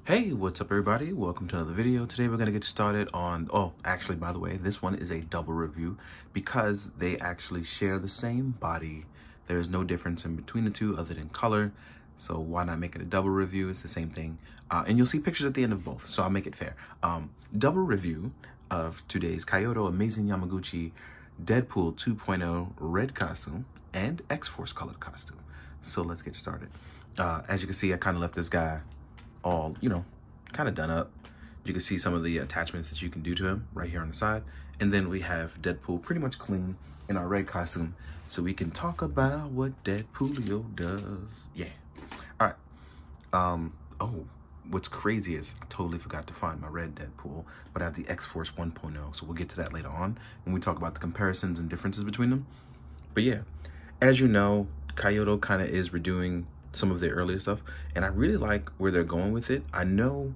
Hey, what's up everybody? Welcome to another video. Today we're going to get started on, actually, by the way, this one is a double review because they actually share the same body. There is no difference in between the two other than color. So why not make it a double review? It's the same thing. And you'll see pictures at the end of both, so I'll make it fair. Double review of today's Kyoto Amazing Yamaguchi Deadpool 2.0 red costume and X-Force colored costume. So let's get started. As you can see, I kind of left this guy all, kind of done up. You can see some of the attachments that you can do to him right here on the side. And then we have Deadpool pretty much clean in our red costume. So we can talk about what Deadpoolio does. Yeah. All right. What's crazy is I totally forgot to find my red Deadpool, but I have the X-Force 1.0. So we'll get to that later on when we talk about the comparisons and differences between them. But yeah, as you know, Kyoto kind of is redoing some of their earlier stuff, and I really like where they're going with it. I know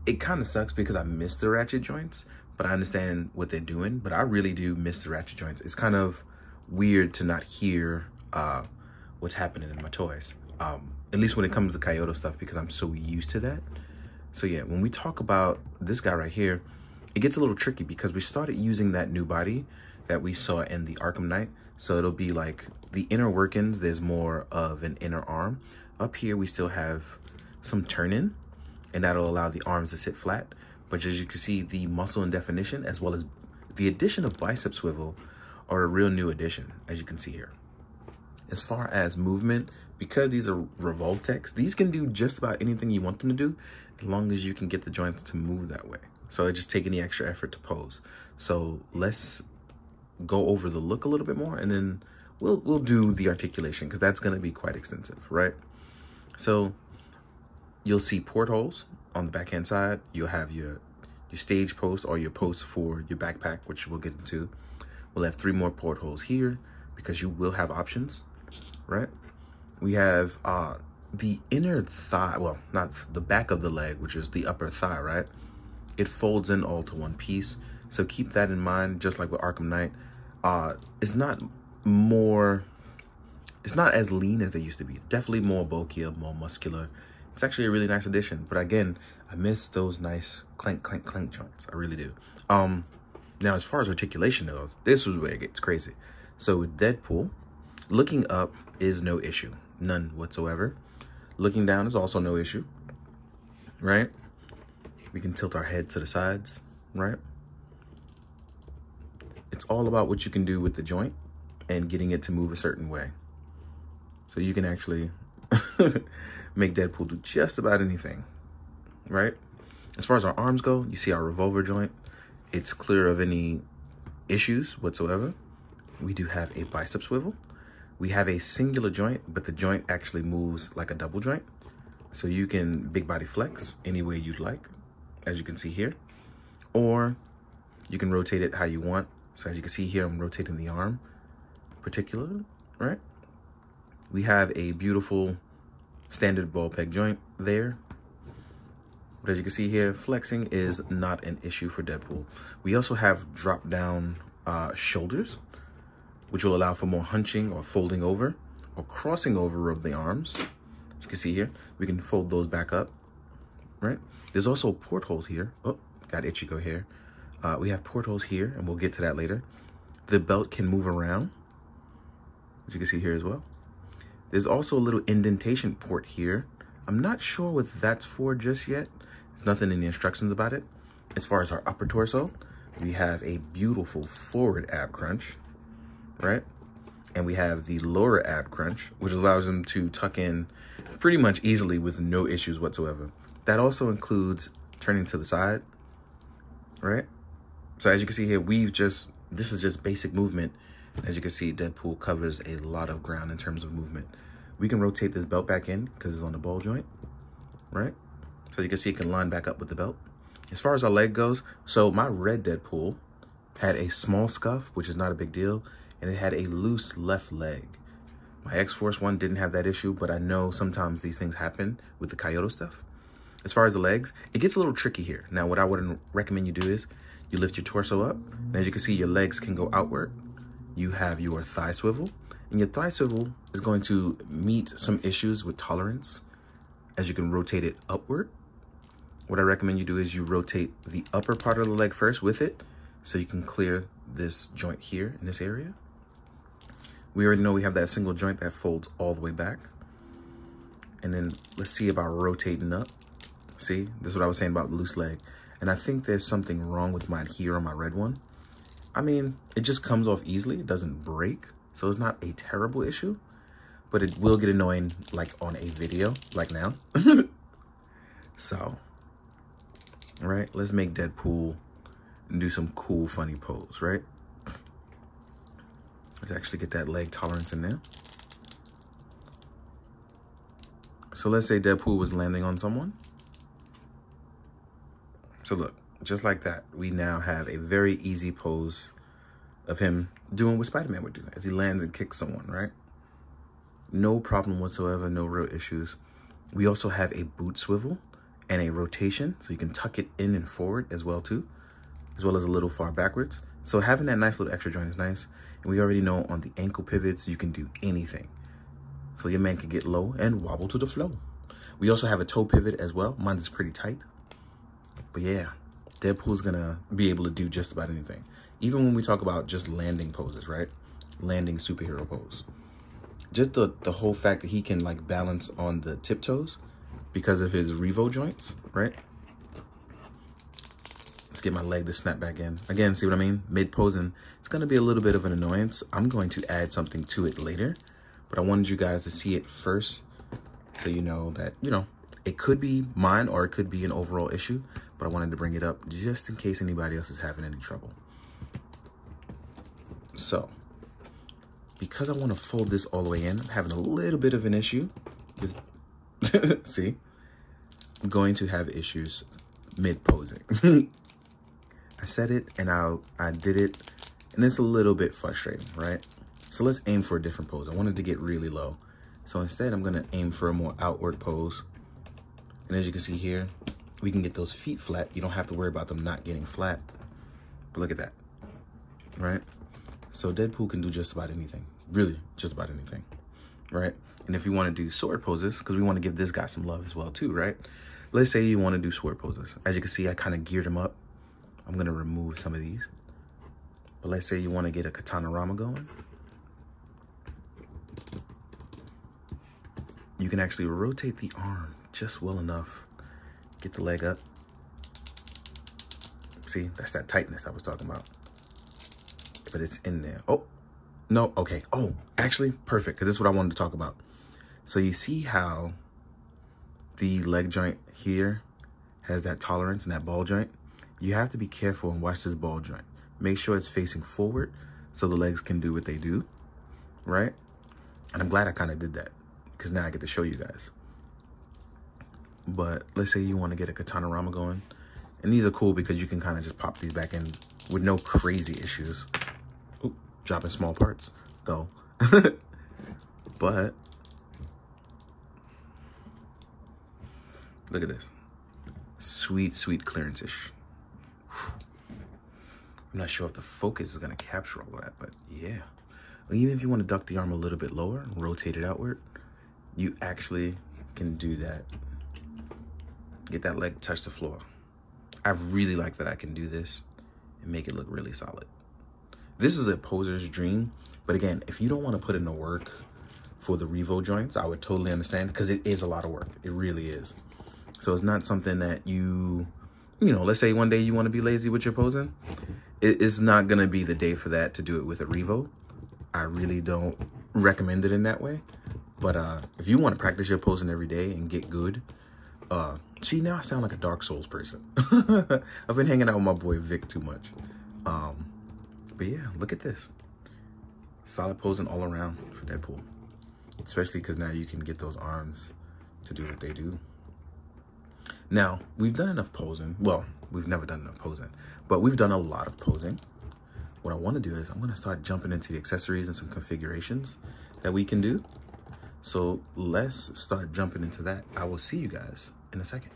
it kind of sucks because I miss the ratchet joints, but I understand what they're doing. But I really do miss the ratchet joints. It's kind of weird to not hear what's happening in my toys, at least when it comes to Kyoto stuff, because I'm so used to that. So yeah, when we talk about this guy right here, it gets a little tricky because we started using that new body that we saw in the Arkham Knight. So it'll be like the inner workings, there's more of an inner arm. Up here, we still have some turn-in, and that'll allow the arms to sit flat. But as you can see, the muscle and definition, as well as the addition of bicep swivel, are a real new addition, as you can see here. As far as movement, because these are Revoltechs, these can do just about anything you want them to do, as long as you can get the joints to move that way. So it just takes any extra effort to pose. So let's go over the look a little bit more, and then we'll do the articulation, because that's going to be quite extensive, right? So you'll see portholes on the backhand side. You'll have your stage post or your post for your backpack, which we'll get into. We'll have 3 more portholes here because you will have options, right? We have the inner thigh, well, not the back of the leg, which is the upper thigh, right? It folds in all to one piece. So keep that in mind, just like with Arkham Knight. It's not as lean as they used to be. Definitely more bulkier, more muscular. It's actually a really nice addition. But again, I miss those nice clank, clank, clank joints. I really do. Now, as far as articulation goes, this is where it gets crazy. So with Deadpool, looking up is no issue. None whatsoever. Looking down is also no issue, right? We can tilt our head to the sides, right? It's all about what you can do with the joint and getting it to move a certain way. So you can actually make Deadpool do just about anything, right? As far as our arms go, you see our revolver joint. It's clear of any issues whatsoever. We do have a bicep swivel. We have a singular joint, but the joint actually moves like a double joint. So you can big body flex any way you'd like, as you can see here. Or you can rotate it how you want. So as you can see here, I'm rotating the arm particularly, right? We have a beautiful standard ball peg joint there. But as you can see here, flexing is not an issue for Deadpool. We also have drop down shoulders, which will allow for more hunching or folding over or crossing over of the arms. As you can see here, we can fold those back up, right? There's also portholes here. Oh, got Ichigo here. We have portholes here, and we'll get to that later. The belt can move around, as you can see here as well. There's also a little indentation port here. I'm not sure what that's for just yet. There's nothing in the instructions about it. As far as our upper torso, we have a beautiful forward ab crunch, right? And we have the lower ab crunch, which allows them to tuck in pretty much easily with no issues whatsoever. That also includes turning to the side, right? So as you can see here, this is just basic movement. As you can see, Deadpool covers a lot of ground in terms of movement. We can rotate this belt back in because it's on the ball joint, right? So you can see it can line back up with the belt. As far as our leg goes, so my red Deadpool had a small scuff, which is not a big deal, and it had a loose left leg. My X-Force one didn't have that issue, but I know sometimes these things happen with the Kyoto stuff. As far as the legs, it gets a little tricky here. Now, what I would recommend you do is you lift your torso up, and as you can see, your legs can go outward. You have your thigh swivel, and your thigh swivel is going to meet some issues with tolerance, as you can rotate it upward what I recommend you do is you rotate the upper part of the leg first with it, so you can clear this joint here in this area. We already know we have that single joint that folds all the way back. And then let's see about rotating up. See, this is what I was saying about the loose leg. And I think there's something wrong with mine here on my red one. I mean, it just comes off easily. It doesn't break. So it's not a terrible issue, but it will get annoying like on a video, like now. So, all right, let's make Deadpool and do some cool, funny pose, right? Let's actually get that leg tolerance in there. So let's say Deadpool was landing on someone. So look, just like that, we now have a very easy pose of him doing what Spider-Man would do as he lands and kicks someone, right? No problem whatsoever, no real issues. We also have a boot swivel and a rotation, so you can tuck it in and forward as well too, as well as a little far backwards. So having that nice little extra joint is nice. And we already know on the ankle pivots, you can do anything. So your man can get low and wobble to the flow. We also have a toe pivot as well. Mine is pretty tight. But yeah, Deadpool's gonna be able to do just about anything. Even when we talk about just landing poses, right? Landing superhero pose. Just the whole fact that he can like balance on the tiptoes because of his Revo joints, right? Let's get my leg to snap back in. Again, see what I mean? Mid-posing, it's gonna be a little bit of an annoyance. I'm going to add something to it later, but I wanted you guys to see it first so you know that, you know, it could be mine or it could be an overall issue, but I wanted to bring it up just in case anybody else is having any trouble. So, because I want to fold this all the way in, I'm having a little bit of an issue with, see, I'm going to have issues mid-posing. I said it and I did it, and it's a little bit frustrating, right? So let's aim for a different pose. I wanted to get really low. So instead, I'm gonna aim for a more outward pose. And as you can see here, we can get those feet flat. You don't have to worry about them not getting flat. But look at that, right? So Deadpool can do just about anything, really, just about anything, right? And if you wanna do sword poses, because we wanna give this guy some love as well too, right? Let's say you wanna do sword poses. As you can see, I kind of geared him up. I'm gonna remove some of these. But let's say you wanna get a katana rama going. You can actually rotate the arm just well enough. Get the leg up. See, that's that tightness I was talking about. But it's in there. Oh, no, okay. Oh, actually, perfect, because this is what I wanted to talk about. So you see how the leg joint here has that tolerance and that ball joint? You have to be careful and watch this ball joint. Make sure it's facing forward so the legs can do what they do, right? And I'm glad I kind of did that because now I get to show you guys. But let's say you want to get a katana rama going. And these are cool because you can kind of just pop these back in with no crazy issues. Oop, dropping small parts though. But look at this. Sweet, sweet clearance-ish. I'm not sure if the focus is going to capture all of that, but yeah. Even if you want to duck the arm a little bit lower and rotate it outward, you actually can do that. Get that leg touch the floor. I really like that I can do this and make it look really solid. This is a poser's dream, but again, if you don't want to put in the work for the Revo joints, I would totally understand because it is a lot of work. It really is. So it's not something that you know, let's say one day you want to be lazy with your posing. It's not going to be the day for that to do it with a Revo. I really don't recommend it in that way. But if you want to practice your posing every day and get good, see, now I sound like a Dark Souls person. I've been hanging out with my boy Vic too much. But yeah, look at this. Solid posing all around for Deadpool. Especially because now you can get those arms to do what they do. Now, we've done enough posing. Well, we've never done enough posing, but we've done a lot of posing. What I want to do is I'm going to start jumping into the accessories and some configurations that we can do. So let's start jumping into that. I will see you guys in a second.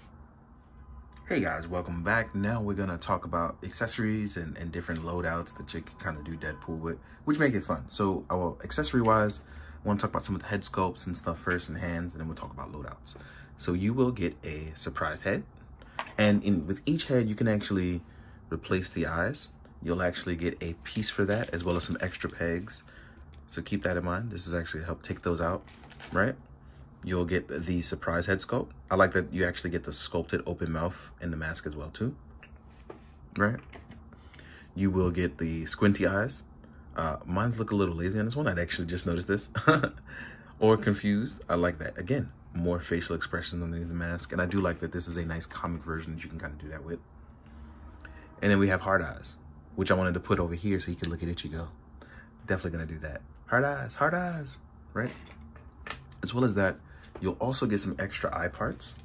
Hey guys, welcome back. Now we're going to talk about accessories and different loadouts that you can kind of do Deadpool with, which make it fun. So accessory wise, I want to talk about some of the head sculpts and stuff first and hands, and then we'll talk about loadouts. So you will get a surprised head, And with each head, you can actually replace the eyes. You'll actually get a piece for that, as well as some extra pegs. So keep that in mind. This is actually to help take those out, right? You'll get the surprise head sculpt. I like that you actually get the sculpted open mouth in the mask as well too, right? You will get the squinty eyes. Mine look a little lazy on this one. I'd actually just noticed this. Or confused. I like that. Again, more facial expressions underneath the mask. And I do like that this is a nice comic version that you can kind of do that with. And then we have hard eyes, which I wanted to put over here so you could look at Ichigo. Definitely gonna do that. Hard eyes, right? As well as that, you'll also get some extra eye parts.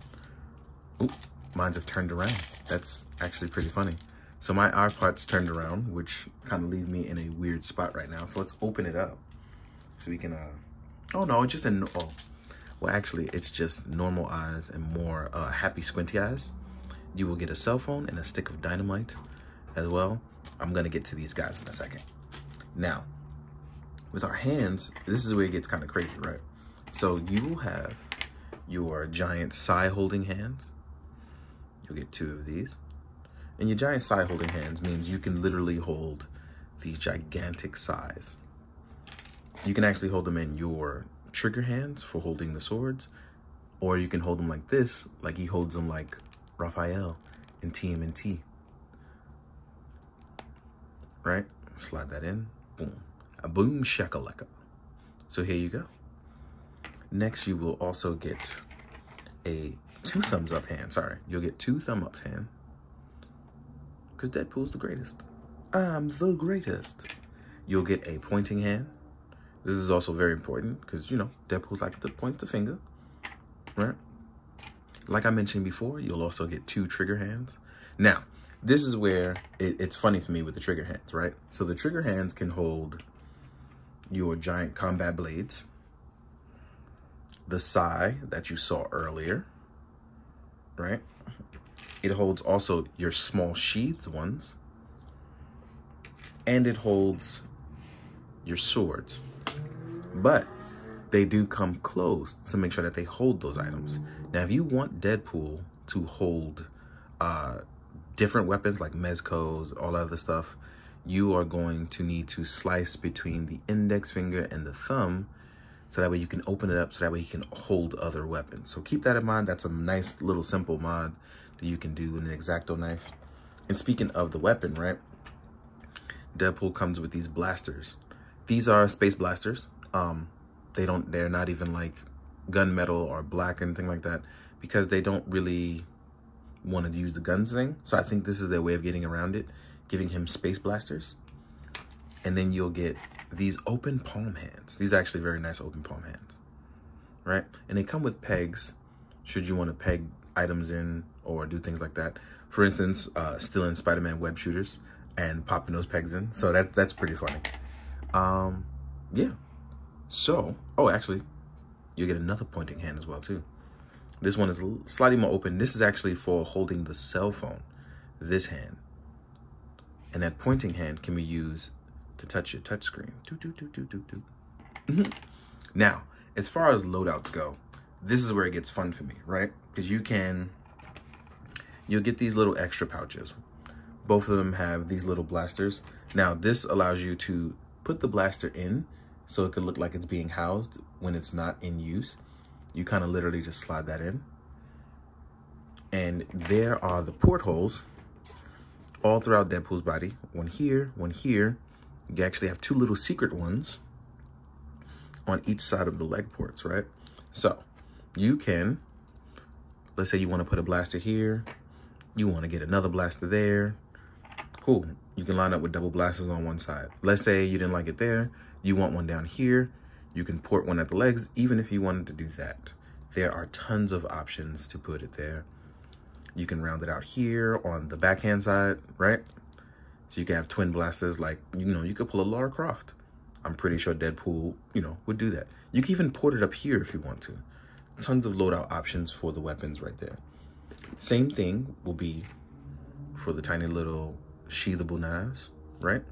Oop, mines have turned around. That's actually pretty funny. So my eye parts turned around, which kind of leave me in a weird spot right now. So let's open it up so we can, oh no, it's just well, actually it's just normal eyes and more happy squinty eyes. You will get a cell phone and a stick of dynamite as well. I'm gonna get to these guys in a second. Now, with our hands, this is where it gets kind of crazy, right? So you will have your giant sai holding hands. You'll get 2 of these. And your giant sai holding hands means you can literally hold these gigantic sais. You can actually hold them in your trigger hands for holding the swords, or you can hold them like this, like he holds them like Raphael in TMNT. Right? Slide that in. Boom. A boom shakalaka. So here you go. Next, you will also get a 2 thumbs up hand. Sorry, you'll get 2 thumb up hand. Because Deadpool's the greatest. I'm the greatest. You'll get a pointing hand. This is also very important because, you know, Deadpool's like to point the finger, right? Like I mentioned before, you'll also get 2 trigger hands. Now, this is where it's funny for me with the trigger hands, right? So the trigger hands can hold your giant combat blades, the sai that you saw earlier, right? It holds also your small sheathed ones, and it holds your swords. But they do come closed to make sure that they hold those items. Now, if you want Deadpool to hold different weapons like mezcos, all that other stuff, you are going to need to slice between the index finger and the thumb, so that way you can open it up, so that way you can hold other weapons. So keep that in mind. That's a nice little simple mod that you can do in an X-Acto knife. And speaking of the weapon, right? Deadpool comes with these blasters. These are space blasters. They're not even like gunmetal or black or anything like that, because they don't really want to use the gun thing. So I think this is their way of getting around it, giving him space blasters. And then you'll get these open palm hands. These are actually very nice open palm hands, right? And they come with pegs, should you want to peg items in or do things like that. For instance, stealing Spider-Man web shooters and popping those pegs in. So that's pretty funny. Yeah. So, oh, actually, you get another pointing hand as well too. This one is slightly more open. This is actually for holding the cell phone, this hand. And that pointing hand can be used to touch your touch screen. Now, as far as loadouts go, this is where it gets fun for me, right? Because you'll get these little extra pouches. Both of them have these little blasters. Now, this allows you to put the blaster in so it could look like it's being housed when it's not in use. You kind of literally just slide that in. And there are the portholes all throughout Deadpool's body. One here, one here. You actually have 2 little secret ones on each side of the leg ports, right? So you can, let's say you want to put a blaster here. You want to get another blaster there. Cool. You can line up with double blasters on one side. Let's say you didn't like it there. You want one down here. You can port one at the legs, even if you wanted to do that. There are tons of options to put it there. You can round it out here on the backhand side, right? So you can have twin blasters, like, you could pull a Lara Croft. I'm pretty sure Deadpool, would do that. You can even port it up here if you want to. Tons of loadout options for the weapons right there. Same thing will be for the tiny little sheathable knives, right?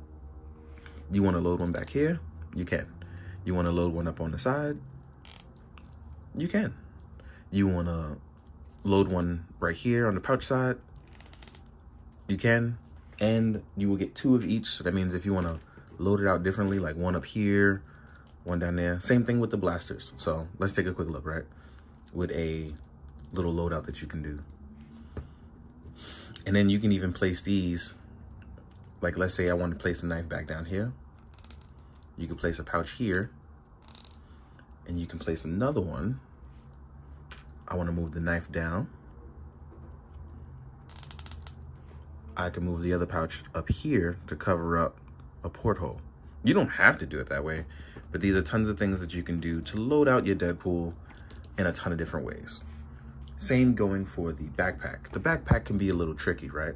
You want to load one back here? You can. You want to load one up on the side? You can. You want to load one right here on the pouch side, you can, and you will get 2 of each. So that means if you want to load it out differently, like one up here, one down there, same thing with the blasters. So let's take a quick look, right? With a little loadout that you can do. And then you can even place these, like let's say I want to place the knife back down here. You can place a pouch here, and you can place another one. I want to move the knife down. I can move the other pouch up here to cover up a porthole. You don't have to do it that way, but these are tons of things that you can do to load out your Deadpool in a ton of different ways. Same going for the backpack. The backpack can be a little tricky, right?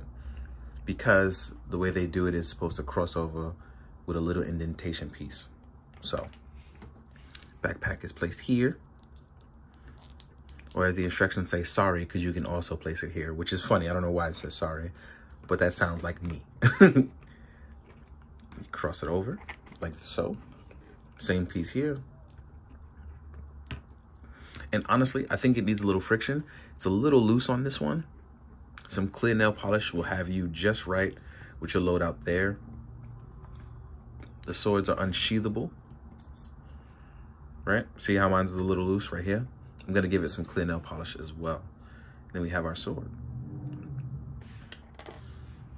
Because the way they do it is supposed to cross over with a little indentation piece. So, backpack is placed here. Or as the instructions say, sorry, because you can also place it here, which is funny. I don't know why it says sorry, but that sounds like me. Cross it over like so. Same piece here. And honestly, I think it needs a little friction. It's a little loose on this one. Some clear nail polish will have you just right with your loadout there. The swords are unsheathable, right? See how mine's a little loose right here? I'm gonna give it some clear nail polish as well. Then we have our sword.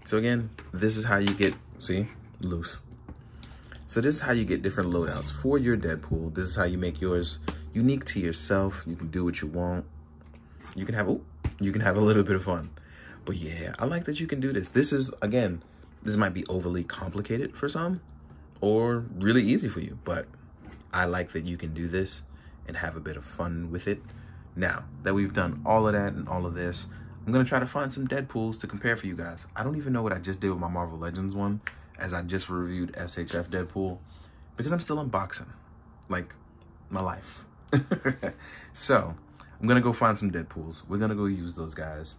So again, this is how you get, see, loose. So this is how you get different loadouts for your Deadpool. This is how you make yours unique to yourself. You can do what you want. You can have a little bit of fun. But yeah, I like that you can do this. This is, again, this might be overly complicated for some or really easy for you, but I like that you can do this and have a bit of fun with it. Now that we've done all of that and all of this, I'm gonna try to find some Deadpools to compare for you guys. I don't even know what I just did with my Marvel Legends one, as I just reviewed SHF Deadpool, because I'm still unboxing, like my life. So I'm gonna go find some Deadpools. We're gonna go use those guys.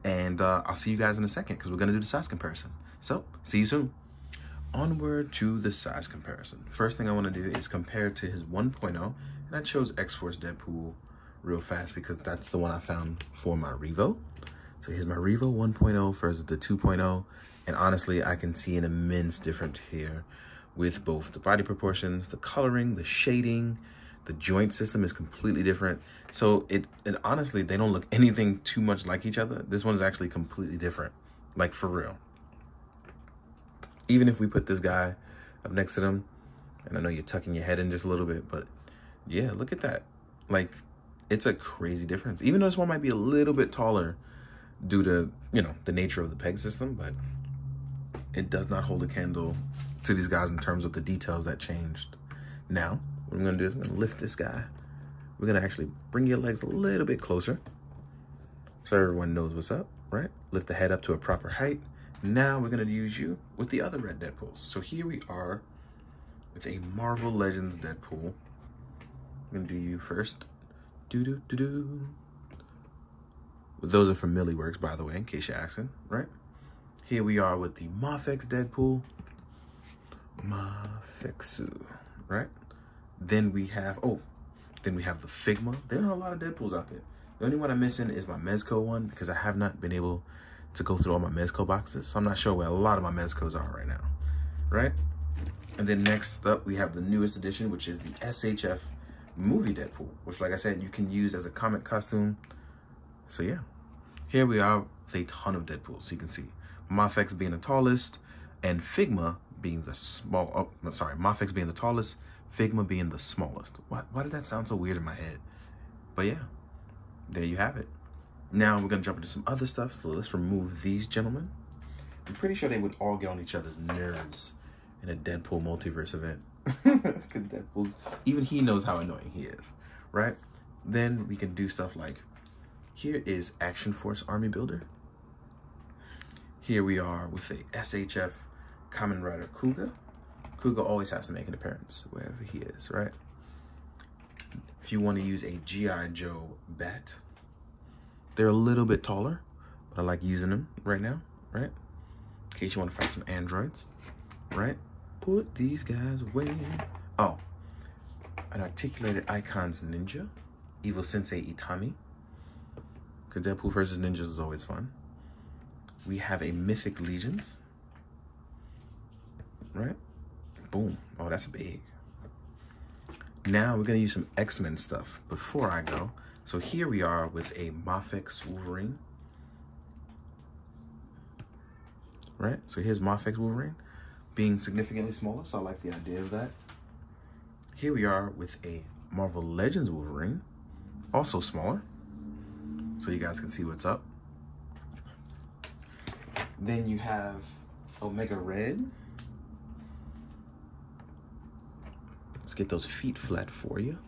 And I'll see you guys in a second, because we're gonna do the size comparison. So see you soon. Onward to the size comparison. First thing I want to do is compare to his 1.0, and I chose X-Force Deadpool real fast because that's the one I found for my Revo. So here's my Revo 1.0 versus the 2.0, and honestly, I can see an immense difference here with both the body proportions, the coloring, the shading, the joint system is completely different. So it honestly, they don't look anything too much like each other. This one's actually completely different, like for real. Even if we put this guy up next to them, and I know you're tucking your head in just a little bit, but yeah, look at that. Like, it's a crazy difference. Even though this one might be a little bit taller due to, you know, the nature of the peg system, but it does not hold a candle to these guys in terms of the details that changed. Now, what I'm gonna do is I'm gonna lift this guy. We're gonna actually bring your legs a little bit closer so everyone knows what's up, right? Lift the head up to a proper height. Now we're gonna use you with the other red Deadpools. So here we are with a Marvel Legends Deadpool. I'm gonna do you first. Those are from Milliworks, by the way, in case you're asking, right? Here we are with the Mafex Deadpool. Mafexu, right? Then we have, the Figma. There are a lot of Deadpools out there. The only one I'm missing is my Mezco one, because I have not been able to go through all my Mezco boxes. So I'm not sure where a lot of my Mezcos are right now, right? And then next up, we have the newest edition, which is the SHF Movie Deadpool, which, like I said, you can use as a comic costume. So yeah, here we are with a ton of Deadpools. So you can see Mafex being the tallest and Figma being the Mafex being the tallest, Figma being the smallest. Why did that sound so weird in my head? But yeah, there you have it. Now we're gonna jump into some other stuff. So let's remove these gentlemen. I'm pretty sure they would all get on each other's nerves in a Deadpool multiverse event. Because Deadpool, even he knows how annoying he is, right? Then we can do stuff like, here is Action Force Army Builder. Here we are with a SHF Kamen Rider Kuga. Kuga always has to make an appearance wherever he is, right? If you want to use a G.I. Joe Bat, they're a little bit taller, but I like using them right now, right? In case you want to fight some androids, right? Put these guys away. An Articulated Icons Ninja, Evil Sensei Itami. because Deadpool versus Ninjas is always fun. We have a Mythic Legions. Right? Boom. Oh, that's big. Now we're going to use some X-Men stuff before I go. So here we are with a Mafex Wolverine. Right? So here's Mafex Wolverine being significantly smaller. So I like the idea of that. Here we are with a Marvel Legends Wolverine, also smaller. So you guys can see what's up. Then you have Omega Red. Let's get those feet flat for you.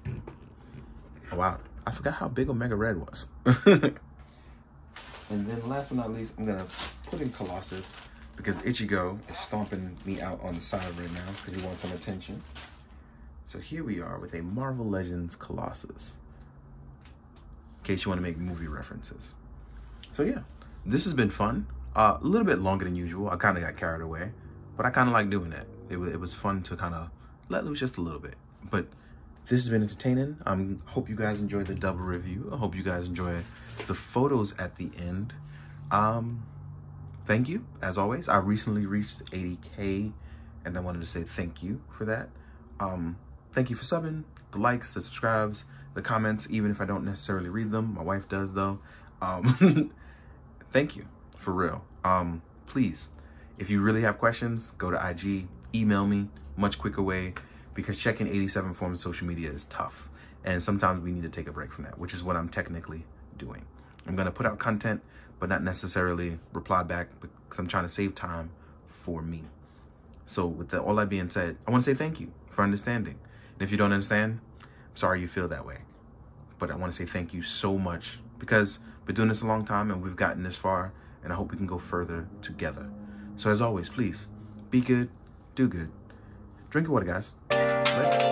Oh, wow. I forgot how big Omega Red was. And then last but not least, I'm going to put in Colossus because Ichigo is stomping me out on the side right now because he wants some attention. So here we are with a Marvel Legends Colossus. In case you want to make movie references. So yeah, this has been fun. A little bit longer than usual. I kind of got carried away, but I kind of like doing that. It was fun to kind of let loose just a little bit. But this has been entertaining. Hope you guys enjoyed the double review. I hope you guys enjoy the photos at the end. Thank you, as always. I recently reached 80K, and I wanted to say thank you for that. Thank you for subbing, the likes, the subscribes, the comments, even if I don't necessarily read them. My wife does, though. Thank you, for real. Please, if you really have questions, go to IG, email me, much quicker way, because checking 87 forms of social media is tough. And sometimes we need to take a break from that, which is what I'm technically doing. I'm going to put out content, but not necessarily reply back because I'm trying to save time for me. So with all that being said, I want to say thank you for understanding. And if you don't understand, I'm sorry you feel that way. But I want to say thank you so much because we've been doing this a long time and we've gotten this far, and I hope we can go further together. So as always, please be good, do good. Drink your water, guys. Right?